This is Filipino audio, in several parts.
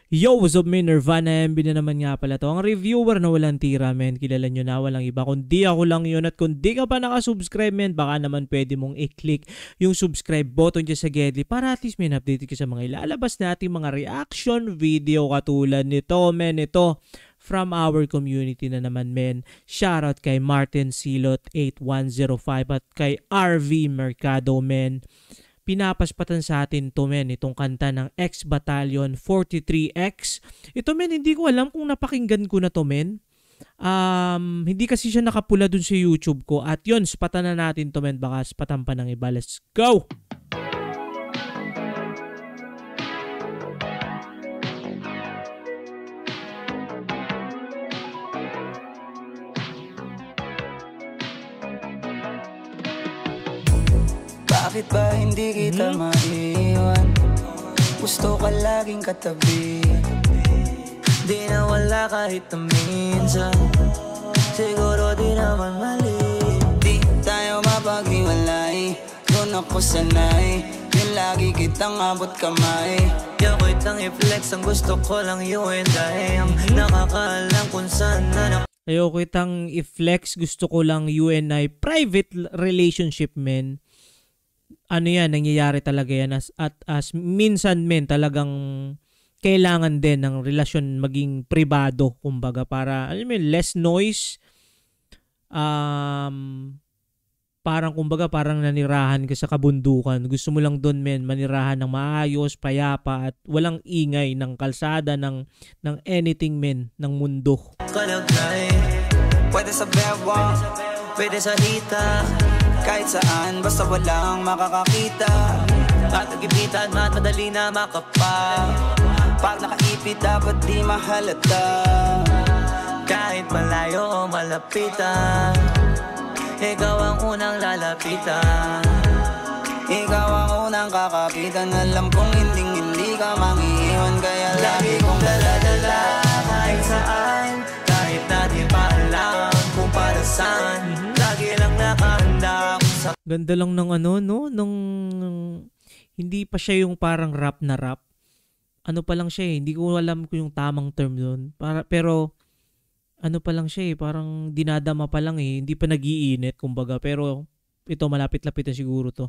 Yo, what's up men? Nirvana MB na naman nga pala to. Ang reviewer na walang tira men. Kilala nyo na, walang iba. Kundi ako lang yun. At kung di ka pa nakasubscribe men, baka naman pwede mong i-click yung subscribe button dyan sa Gedli para at least may update ka sa mga ilalabas nating mga reaction video katulad nito men. Ito from our community na naman men. Shoutout kay Martin Silot 8105 at kay RV Mercado men. Pinapaspatan sa atin to men, itong kanta ng X Battalion 43X. Ito men, hindi ko alam kung napakinggan ko na to men. Hindi kasi siya nakapula dun sa YouTube ko. At yun, spatan na natin to men, baka spatan pa ng iba. Let's go! Bakit ba hindi kita maiwan? Gusto ka laging katabi. Di na wala kahit na minsan. Siguro di naman mali. Di tayo mapaghiwalay. Doon ako sanay. Yung lagi kitang abot kamay. Yung kitang i-flex. Ang gusto ko lang you and I. Ang nakakaalam kung saan na Ayoko kitang i-flex. Gusto ko lang you and I. Private relationship men. Ano yan, nangyayari talaga yan as minsan men talagang kailangan din ng relasyon maging pribado kumbaga para alam mo less noise, parang kumbaga parang nanirahan ka sa kabundukan, gusto mo lang doon men manirahan ng maayos, payapa at walang ingay ng kalsada ng anything men ng mundo. Pwede sa bewang, pwede sa hita, kahit saan, basta walang makakakita. At nagipitan, madali na makapa. Pag nakaipit, dapat di mahalata. Kahit malayo o malapitan, ikaw ang unang lalapitan. Ikaw ang unang kakapitan. Alam kong hindi ka mangiiwan, kaya lagi kong dala-dala. Kahit saan, kahit na di pa alam kung para saan. Lagi lang nakahanda. Ganda lang ng ano no, nung hindi pa siya yung parang rap na rap. Ano pa lang siya eh, hindi ko alam kung yung tamang term doon. Pero ano pa lang siya eh, parang dinadama pa lang eh, hindi pa nagiinit kumbaga. Pero ito malapit-lapit na siguro to.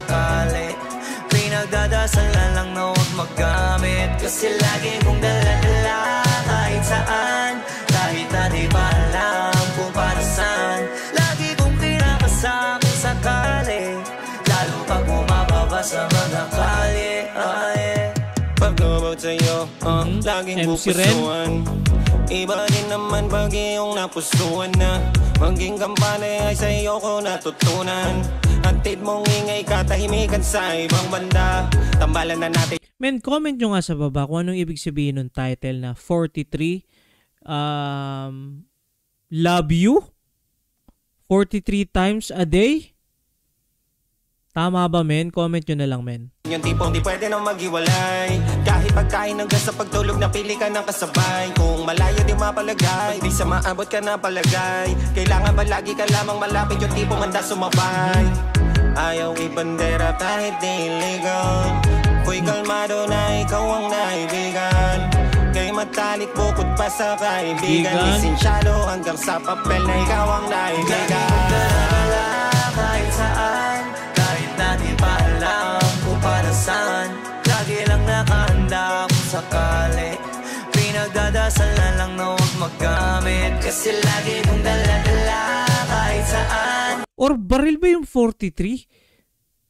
Pinagdadasal na lang na huwag magamit, kasi lagi kong dala-dala kahit saan, kahit na di ba alam kung para saan. Lagi kong kinakasama sakali, lalo pag bumababa sa mga kalye. Pag-about sa'yo, laging pupusuan. Iba din naman pag iyong napusuan na. Maging kampane ay sa'yo ko natutunan. Hatid mong ingay katahimikan sa ibang banda. Tambalan na natin. Men, comment nyo nga sa baba kung anong ibig sabihin ng title na 43 Love You 43 times a day. Tama ba men? Comment nyo na lang men. Yung tipong di pwede nang maghiwalay. Kahit pagkain hanggang sa pagtulog na pili ka ng kasabay. Kung malayo di mapalagay, di sa maabot ka na palagay. Kailangan ba lagi ka lamang malapit, yung tipong handa sumabay. Ayaw ibandera kahit di illegal. Ko'y kalmado na ikaw ang naibigan. Kay matalik bukod pa sa kaibigan. Lisensyado hanggang sa papel na ikaw ang naibigan. Kahit saan, kahit na di pa alam kung para saan. Lagi lang nakahanda kung sakali. Pinagdadasal na lang na huwag magamit, kasi lagi kong dala-dala kahit saan. Or baril ba yung 43?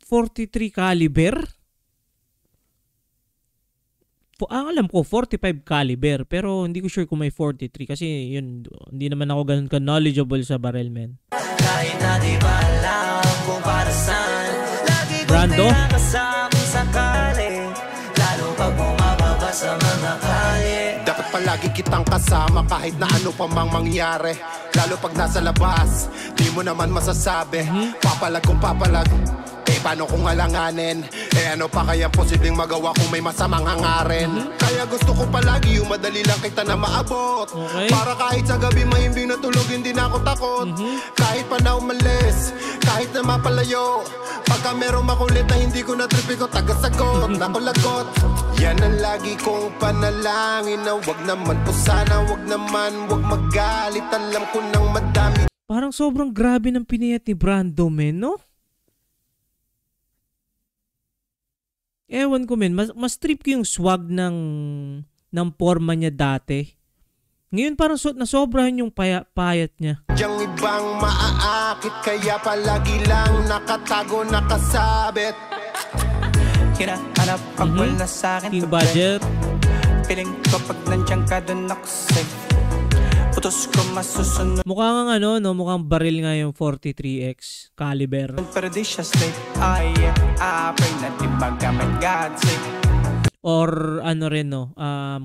43 caliber? Ang alam ko 45 caliber, pero hindi ko sure kung may 43 kasi yun, hindi naman ako ganun ka knowledgeable sa barrel men. Kahit na di ba alam kung para saan, lagi kong tinakasama sakali, lalo pag bumababa sa mga kalye. Dapat palagi kitang kasama kahit na ano pa mang mangyari. Lalo pag nasa labas, di mo naman masasabi. Papalag kung papalag, paano kung alanganin? Ano pa kaya posibleng magawa kung may masamang hangarin? Kaya gusto ko palagi yung madali lang kita na maabot. Para kahit sa gabi mahimbing na tulog hindi na ako takot. Kahit pa na umalis, kahit na mapalayo, pagka merong makulit na hindi ko natripi ko tagasagot, nakulagot. Yan ang lagi kong panalangin na wag naman po sana, wag naman, wag magalit. Alam ko nang madami. Parang sobrang grabe ng pinayat ni Brando, men, no? Ewan ko, men. Mas trip ko yung swag ng forma niya dati. Ngayon parang nasobrahan yung payat niya. Diyang ibang maaakit, kaya palagi lang nakatago, nakasabit. Hinahanap pag wala sa'kin King Budget. Piling ko pag nandiyan ka dun ako safe. Putos ko masusunod. Mukhang mukhang baril nga yung 43X caliber. Pero di siya safe. Pray na di magamit God sake. Or rin, no,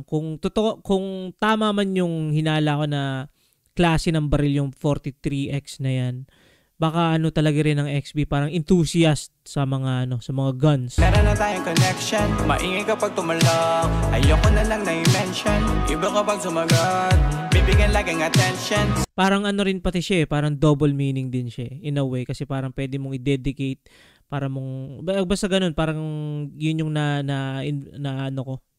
kung tama man yung hinala ko na klase ng baril yung 43X na yan, baka talaga rin ng XB, parang enthusiast sa mga guns. Meron na tayong connection, maingay kapag tumalak. Ayoko na lang na i-mention, iba kapag sumagot, bibigyan laging attention. Parang rin pati siya, parang double meaning din siya in a way, kasi parang pwede mong i-dedicate, para mong basta ganun, parang yun yung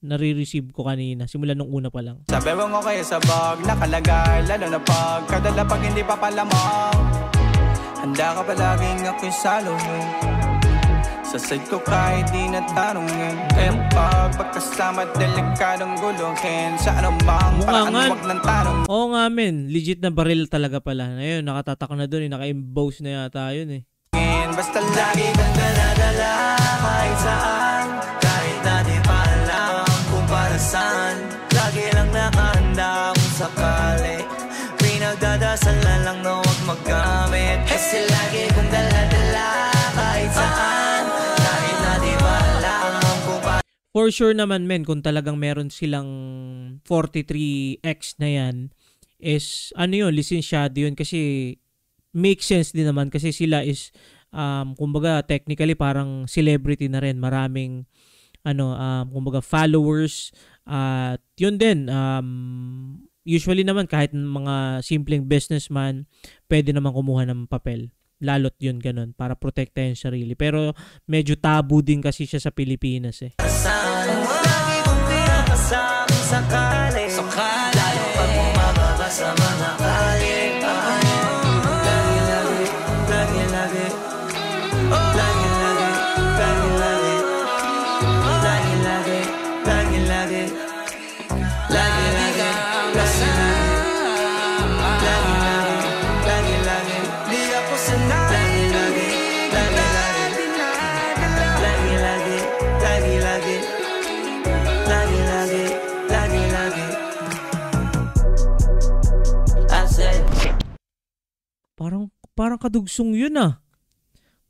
nare-receive ko kanina simula nung una pa lang. Sabi mo kayo sa bag nakalagay, lalo na pag kadala pag hindi pa palamang. Handa ka palaging ako'y saluhin. Sa side ko kahit di na tanongin. Kaya pagkasama delikadong guluhin. Sa anong bang paraan wag ng tanong. Oo nga, men, legit na baril talaga pala. Ayun, nakatatak na dun, naka-emboss na yata yun eh. Basta lagi kang dala-dala kahit saan, kahit na di pa alam kung para saan. Lagi lang nakahanda kung sakali. Pinagdadasal na lang na huwag maggamit. Kasi lagi kong dala-dala kahit saan, kahit na di pa alam kung para. For sure naman, men, kung talagang meron silang 43X na yan, is lisensyado yun, kasi make sense din naman, kasi sila is kumbaga technically parang celebrity na rin, maraming kumbaga followers, at yun din, usually naman kahit mga simpleng businessman pwede naman kumuha ng papel, lalot yun ganun, para protektahan sarili, pero medyo tabu din kasi siya sa Pilipinas eh. Lagi kong pinakasama sakali, lalo pag bumababa sa mga kali. Parang kadugsong yun ah.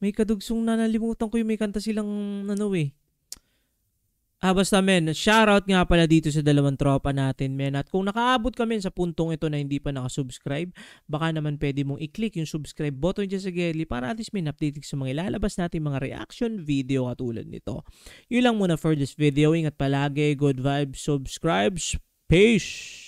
May kadugsong na, nalimutan ko yung may kanta silang basta men, shoutout nga pala dito sa dalawang tropa natin, men. At kung nakaabot ka men sa puntong ito na hindi pa nakasubscribe, baka naman pwede mong i-click yung subscribe button dyan sa gilid para at least may update sa mga ilalabas natin mga reaction video katulad nito. Yun lang muna for this video. Ingat palagi, good vibes, subscribes, peace!